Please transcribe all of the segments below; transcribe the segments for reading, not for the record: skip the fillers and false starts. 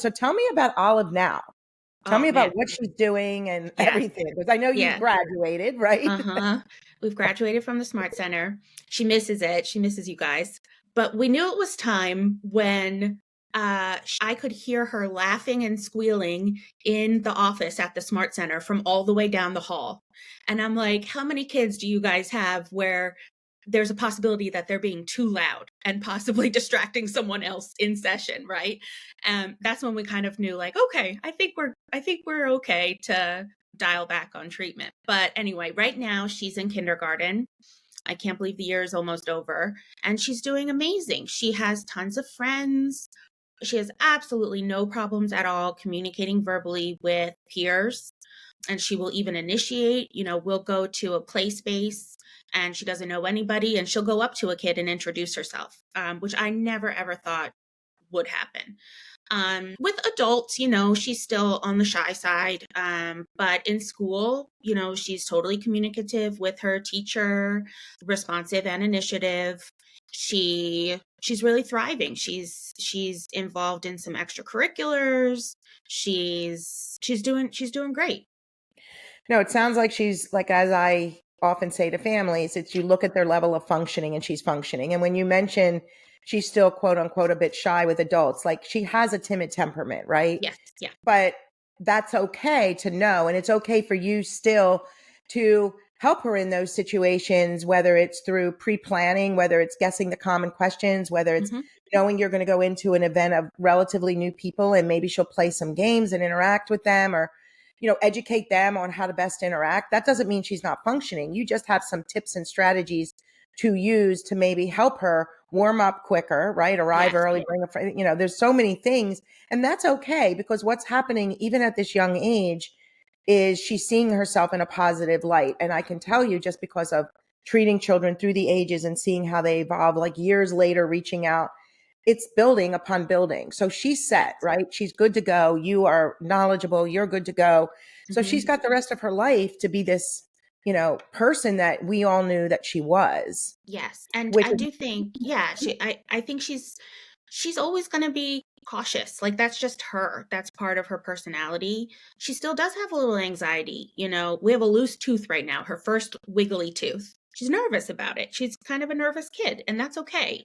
So tell me about Olive now. Tell Oh me about man. what she's doing and Yeah. everything, because I know you've Yeah. graduated, right? Uh-huh. We've graduated from the Smart Center. She misses it. She misses you guys. But we knew it was time when I could hear her laughing and squealing in the office at the Smart Center from all the way down the hall. And I'm like, how many kids do you guys have where there's a possibility that they're being too loud and possibly distracting someone else in session, right? That's when we kind of knew, like, okay, I think we're okay to dial back on treatment. But anyway, right now she's in kindergarten. I can't believe the year is almost over, and she's doing amazing. She has tons of friends. She has absolutely no problems at all communicating verbally with peers, and she will even initiate. We'll go to a play space and she doesn't know anybody, and she'll go up to a kid and introduce herself, which I never ever thought would happen. With adults, she's still on the shy side. But in school, she's totally communicative with her teacher, responsive and initiative. She's really thriving. She's involved in some extracurriculars. She's doing great. No, it sounds like she's like, as I often say to families, it's you look at their level of functioning and she's functioning. And when you mention she's still quote unquote a bit shy with adults, like she has a timid temperament, right? Yes, yeah. But that's okay to know. And it's okay for you still to help her in those situations, whether it's through pre-planning, whether it's guessing the common questions, whether it's Hmm. knowing you're going to go into an event of relatively new people and maybe she'll play some games and interact with them, or educate them on how to best interact. That doesn't mean she's not functioning. You just have some tips and strategies to use to maybe help her warm up quicker, right? Arrive Yes. early, bring a friend. There's so many things, and that's okay, because what's happening even at this young age is she's seeing herself in a positive light. And I can tell you, just because of treating children through the ages and seeing how they evolve, like years later, reaching out, it's building upon building. So she's set, Yes. right? She's good to go. You are knowledgeable. You're good to go. So she's Hmm. got the rest of her life to be this, person that we all knew that she was, Yes. And which I is do think, yeah, I think she's always going to be cautious. Like, that's just her. That's part of her personality. She still does have a little anxiety. We have a loose tooth right now, her first wiggly tooth. She's nervous about it. She's kind of a nervous kid, and that's okay.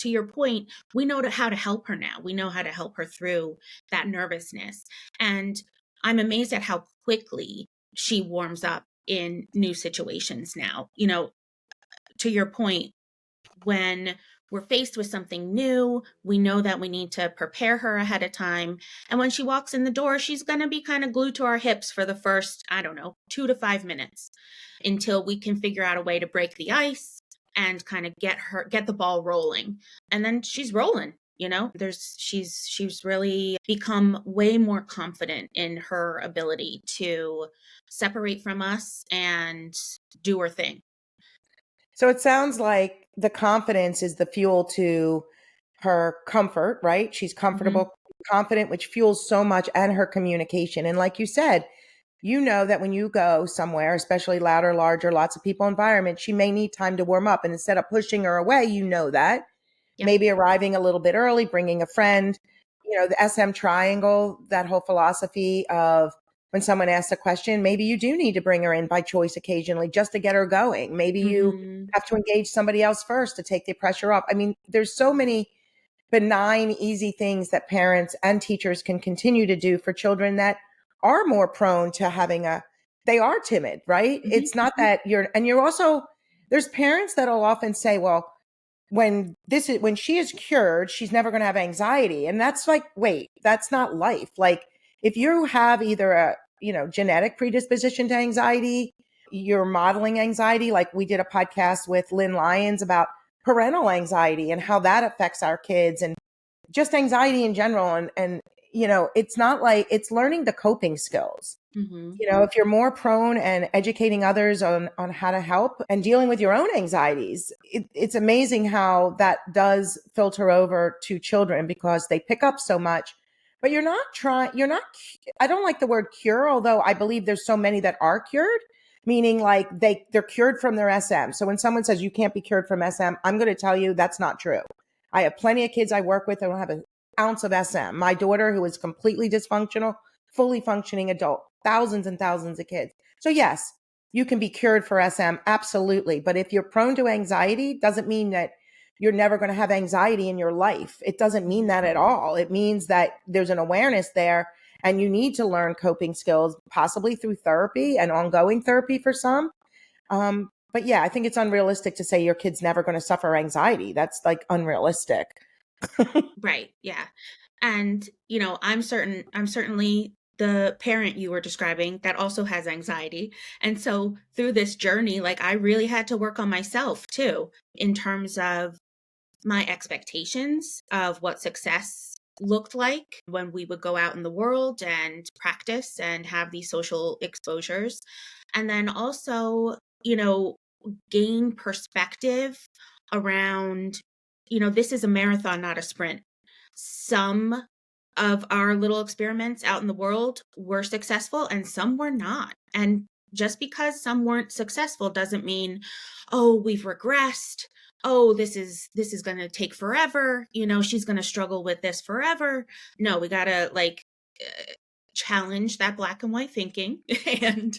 To your point, we know how to help her now. We know how to help her through that nervousness. And I'm amazed at how quickly she warms up in new situations now. To your point, when we're faced with something new, we know that we need to prepare her ahead of time. And when she walks in the door, she's going to be kind of glued to our hips for the first, I don't know, 2 to 5 minutes until we can figure out a way to break the ice and kind of get the ball rolling. And then she's rolling. She's really become way more confident in her ability to separate from us and do her thing. so it sounds like the confidence is the fuel to her comfort, right? She's Hmm. comfortable, confident, which fuels so much, and her communication. And like you said, that when you go somewhere, especially louder, larger, lots of people environment, she may need time to warm up. And instead of pushing her away, that Yep. maybe arriving a little bit early, bringing a friend, the SM triangle, that whole philosophy of when someone asks a question, maybe you do need to bring her in by choice occasionally just to get her going. Maybe you Hmm. have to engage somebody else first to take the pressure off. I mean, there's so many benign, easy things that parents and teachers can continue to do for children that are more prone to they are timid, right? Hmm. It's not that you're also, there's parents that'll often say, well, when she is cured, she's never going to have anxiety. And that's like, wait, that's not life. Like, if you have either a, genetic predisposition to anxiety, you're modeling anxiety. Like, we did a podcast with Lynn Lyons about parental anxiety and how that affects our kids, and just anxiety in general. And it's not like, it's learning the coping skills. Hmm. If you're more prone and educating others on how to help and dealing with your own anxieties, it's amazing how that does filter over to children, because they pick up so much. But I don't like the word cure, although I believe there's so many that are cured, meaning like they're cured from their SM. So when someone says you can't be cured from SM, I'm going to tell you that's not true. I have plenty of kids I work with that don't have a ounce of SM. My daughter, who is completely dysfunctional, fully functioning adult, thousands and thousands of kids. So yes, you can be cured for SM, absolutely. But if you're prone to anxiety, doesn't mean that you're never going to have anxiety in your life. It doesn't mean that at all. It means that there's an awareness there, and you need to learn coping skills, possibly through therapy and ongoing therapy for some. But yeah, I think it's unrealistic to say your kid's never going to suffer anxiety. That's like unrealistic. Right. Yeah. And, I'm certainly the parent you were describing that also has anxiety. And so through this journey, like I really had to work on myself too, in terms of my expectations of what success looked like when we would go out in the world and practice and have these social exposures. And then also, gain perspective around, this is a marathon, not a sprint. Some of our little experiments out in the world were successful and some were not. And just because some weren't successful doesn't mean, oh, we've regressed. Oh, this is going to take forever. She's going to struggle with this forever. No, we got to challenge that black and white thinking and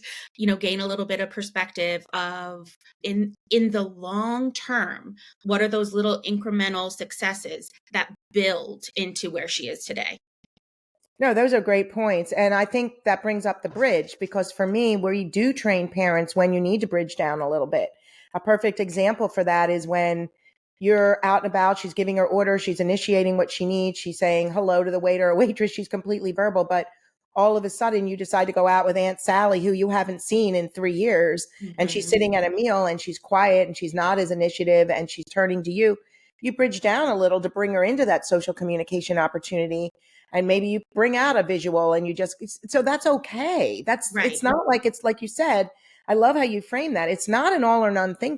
gain a little bit of perspective of in the long term, what are those little incremental successes that build into where she is today. No, those are great points. And I think that brings up the bridge, because for me, we do train parents when you need to bridge down a little bit. A perfect example for that is when you're out and about, she's giving her orders, she's initiating what she needs, she's saying hello to the waiter or waitress, she's completely verbal, but all of a sudden you decide to go out with Aunt Sally, who you haven't seen in 3 years, and she's sitting at a meal and she's quiet and she's not as initiative and she's turning to you. You bridge down a little to bring her into that social communication opportunity. And maybe you bring out a visual and so that's okay. Right. It's not like, it's like you said, I love how you frame that. It's not an all or nothing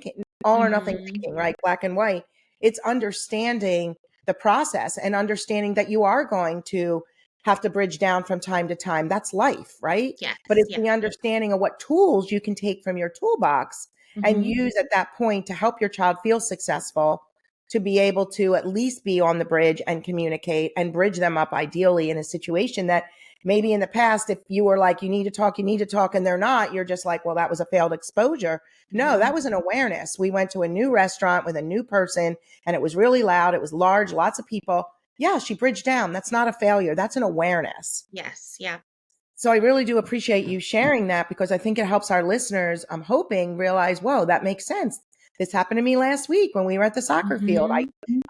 thinking, right? Black and white. It's understanding the process and understanding that you are going to have to bridge down from time to time. That's life, right? Yes. But it's the understanding of what tools you can take from your toolbox and use at that point to help your child feel successful, to be able to at least be on the bridge and communicate and bridge them up, ideally in a situation that maybe in the past, if you were like, you need to talk, and they're not, you're just like, well, that was a failed exposure. No, that was an awareness. We went to a new restaurant with a new person and it was really loud. It was large, lots of people. Yeah, she bridged down. That's not a failure. That's an awareness. Yes. Yeah. So I really do appreciate you sharing that, because I think it helps our listeners, I'm hoping, realize, whoa, that makes sense. This happened to me last week when we were at the soccer field. I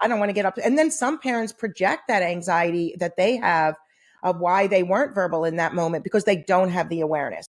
don't want to get up. And then some parents project that anxiety that they have of why they weren't verbal in that moment because they don't have the awareness.